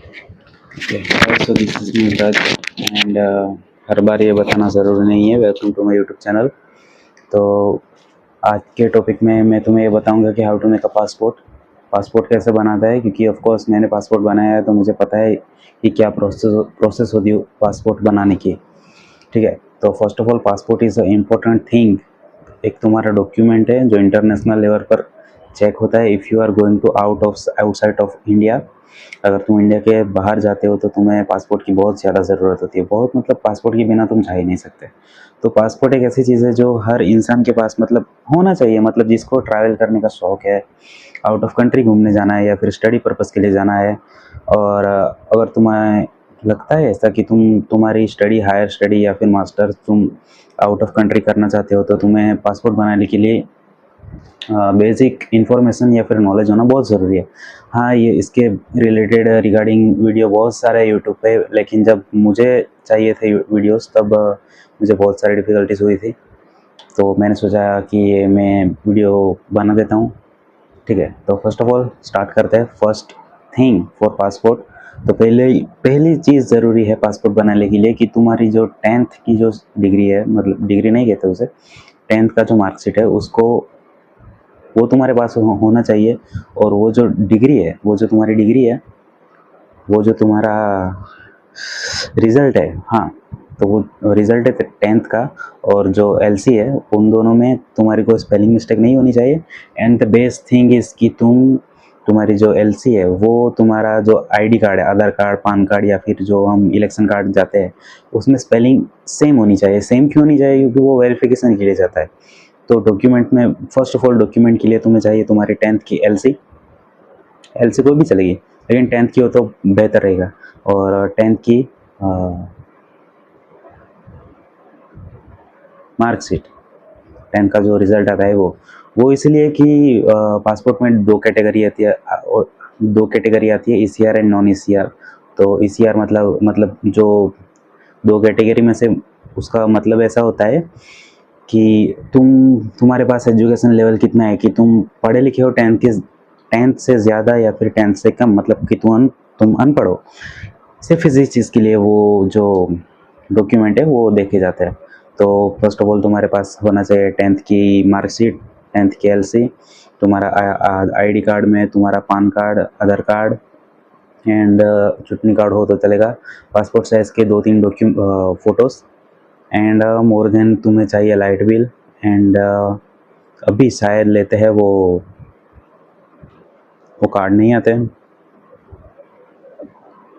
Okay, so this is Muntaj and हर बार ये बताना ज़रूरी नहीं है। Welcome to my YouTube channel. तो आज के टॉपिक में मैं तुम्हें ये बताऊंगा कि how to make a passport. Passport कैसे बनाता है, क्योंकि ऑफ कोर्स मैंने पासपोर्ट बनाया है तो मुझे पता है कि क्या प्रोसेस होती है पासपोर्ट बनाने की। ठीक है, तो first of all passport is a important thing. एक तुम्हारा डॉक्यूमेंट है जो इंटरनेशनल लेवल पर चेक होता है। If you are going to outside of India, अगर तुम इंडिया के बाहर जाते हो तो तुम्हें पासपोर्ट की बहुत ज़्यादा ज़रूरत होती है। बहुत मतलब पासपोर्ट के बिना तुम जा ही नहीं सकते। तो पासपोर्ट एक ऐसी चीज़ है जो हर इंसान के पास मतलब होना चाहिए। मतलब जिसको ट्रैवल करने का शौक़ है, आउट ऑफ कंट्री घूमने जाना है या फिर स्टडी पर्पज़ के लिए जाना है, और अगर तुम्हें लगता है ऐसा कि तुम्हारी स्टडी, हायर स्टडी या फिर मास्टर्स तुम आउट ऑफ कंट्री करना चाहते हो, तो तुम्हें पासपोर्ट बनाने के लिए बेसिक इन्फॉर्मेशन या फिर नॉलेज होना बहुत ज़रूरी है। हाँ, ये इसके रिलेटेड रिगार्डिंग वीडियो बहुत सारे यूट्यूब पे, लेकिन जब मुझे चाहिए थे वीडियोस तब मुझे बहुत सारी डिफ़िकल्टीज हुई थी। तो मैंने सोचा कि ये मैं वीडियो बना देता हूँ। ठीक है, तो फर्स्ट ऑफ ऑल स्टार्ट करते हैं। फर्स्ट थिंग फॉर पासपोर्ट, तो पहली चीज़ ज़रूरी है पासपोर्ट बनाने के लिए कि तुम्हारी जो 10th की जो डिग्री है, मतलब डिग्री नहीं कहते उसे, 10th का जो मार्कशीट है उसको वो तुम्हारे पास होना चाहिए। और वो जो डिग्री है, वो जो तुम्हारी डिग्री है, वो जो तुम्हारा रिज़ल्ट है, हाँ, तो वो रिज़ल्ट है 10th का और जो एलसी है, उन दोनों में तुम्हारी कोई स्पेलिंग मिस्टेक नहीं होनी चाहिए। And the best thing is कि तुम्हारी जो एलसी है वो तुम्हारा जो आईडी कार्ड है, आधार कार्ड, पान कार्ड या फिर जो हम इलेक्शन कार्ड जाते हैं, उसमें स्पेलिंग सेम होनी चाहिए। सेम क्यों होनी चाहिए? क्योंकि वो वेरिफिकेशन के लिए जाता है। तो डॉक्यूमेंट में फर्स्ट ऑफ ऑल डॉक्यूमेंट के लिए तुम्हें चाहिए तुम्हारी 10th की एलसी। एलसी कोई भी चलेगी, लेकिन 10th की हो तो बेहतर रहेगा। और 10th की मार्कशीट, 10th का जो रिज़ल्ट आता है वो इसलिए कि पासपोर्ट में दो कैटेगरी आती है, और दो कैटेगरी आती है, ईसीआर एंड नॉन ईसीआर। तो ईसीआर मतलब जो दो कैटेगरी में से, उसका मतलब ऐसा होता है कि तुम्हारे पास एजुकेशन लेवल कितना है, कि तुम पढ़े लिखे हो 10th से ज़्यादा या फिर 10th से कम, मतलब कि तुम अनपढ़ हो। सिर्फ इसी चीज़ के लिए वो जो डॉक्यूमेंट है वो देखे जाते हैं। तो फर्स्ट ऑफ ऑल तुम्हारे पास होना चाहिए 10th की मार्कशीट, 10th की एलसी, तुम्हारा आईडी कार्ड में तुम्हारा PAN card, Aadhaar card and chutney card हो तो चलेगा, पासपोर्ट साइज़ के 2-3 फ़ोटोज़ एंड मोर देन तुम्हें चाहिए लाइट बिल एंड अभी शायद लेते हैं वो कार्ड नहीं आते हैं,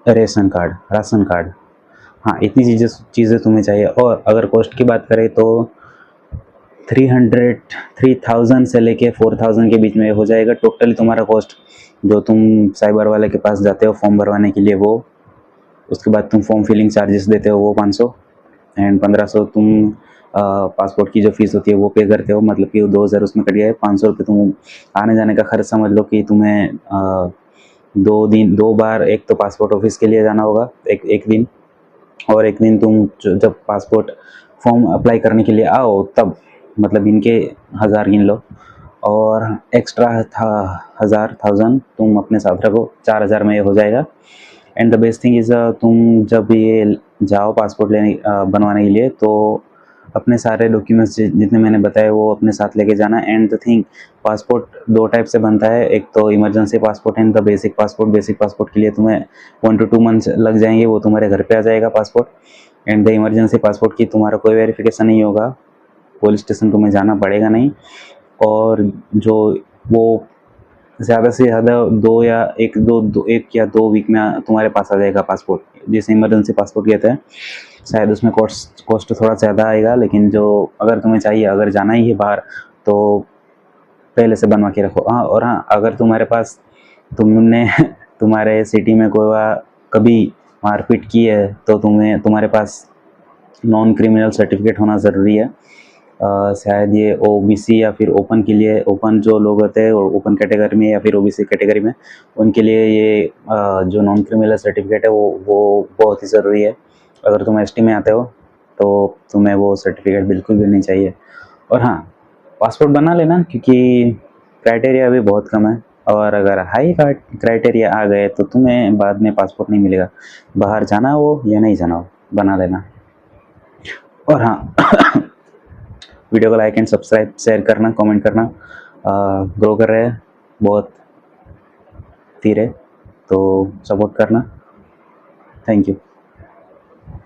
राशन कार्ड। हाँ, इतनी चीज़ें तुम्हें चाहिए। और अगर कॉस्ट की बात करें तो 3000 से लेके 4000 के बीच में हो जाएगा टोटली तुम्हारा कॉस्ट। जो तुम साइबर वाले के पास जाते हो फॉर्म भरवाने के लिए वो, उसके बाद तुम फॉर्म फिलिंग चार्जेस देते हो वो 500 एंड 1500 तुम पासपोर्ट की जो फीस होती है वो पे करते हो, मतलब कि 2000 उसमें कट गया है। 500 रुपये तुम आने जाने का खर्च समझ लो कि तुम्हें 2 बार, एक तो पासपोर्ट ऑफिस के लिए जाना होगा एक दिन, और एक दिन तुम जब पासपोर्ट फॉर्म अप्लाई करने के लिए आओ तब, मतलब इनके 1000 गिन लो और एक्स्ट्रा था 1000 तुम अपने साथ रखो, 4000 में ये हो जाएगा। And the best thing is तुम जब ये जाओ पासपोर्ट बनवाने के लिए, तो अपने सारे डॉक्यूमेंट्स जितने मैंने बताए वो अपने साथ लेके जाना। And the thing, passport 2 type से बनता है, एक तो emergency passport and the basic passport. Basic passport के लिए तुम्हें 1 to 2 मंथ्स लग जाएंगे, वो तुम्हारे घर पे आ जाएगा passport. And the emergency passport की तुम्हारा कोई वेरिफिकेशन नहीं होगा, पुलिस स्टेशन तुम्हें जाना पड़ेगा नहीं। और जो वो ज़्यादा से ज़्यादा 1 या 2 वीक में तुम्हारे पास आ जाएगा पासपोर्ट, जिसे इमरजेंसी पासपोर्ट कहते हैं। शायद उसमें कॉस्ट थोड़ा ज़्यादा आएगा, लेकिन जो अगर तुम्हें चाहिए, अगर जाना ही है बाहर, तो पहले से बनवा के रखो। हाँ, और हाँ, अगर तुम्हारे पास तुमने तुम्हारे सिटी में कभी मारपीट की है तो तुम्हारे पास नॉन क्रिमिनल सर्टिफिकेट होना ज़रूरी है। शायद ये ओबीसी या फिर ओपन के लिए, ओपन जो लोग होते हैं ओपन कैटेगरी में या फिर ओबीसी कैटेगरी में, उनके लिए ये जो नॉन क्रिमिनल सर्टिफिकेट है वो बहुत ही ज़रूरी है। अगर तुम एसटी में आते हो तो तुम्हें वो सर्टिफिकेट बिल्कुल भी नहीं चाहिए। और हाँ, पासपोर्ट बना लेना, क्योंकि क्राइटेरिया अभी बहुत कम है। और अगर हाई क्राइटेरिया आ गए तो तुम्हें बाद में पासपोर्ट नहीं मिलेगा। बाहर जाना हो या नहीं जाना हो, बना लेना। और हाँ वीडियो को लाइक एंड सब्सक्राइब, शेयर करना, कमेंट करना। ग्रो कर रहे हैं बहुत धीरे, तो सपोर्ट करना। Thank you.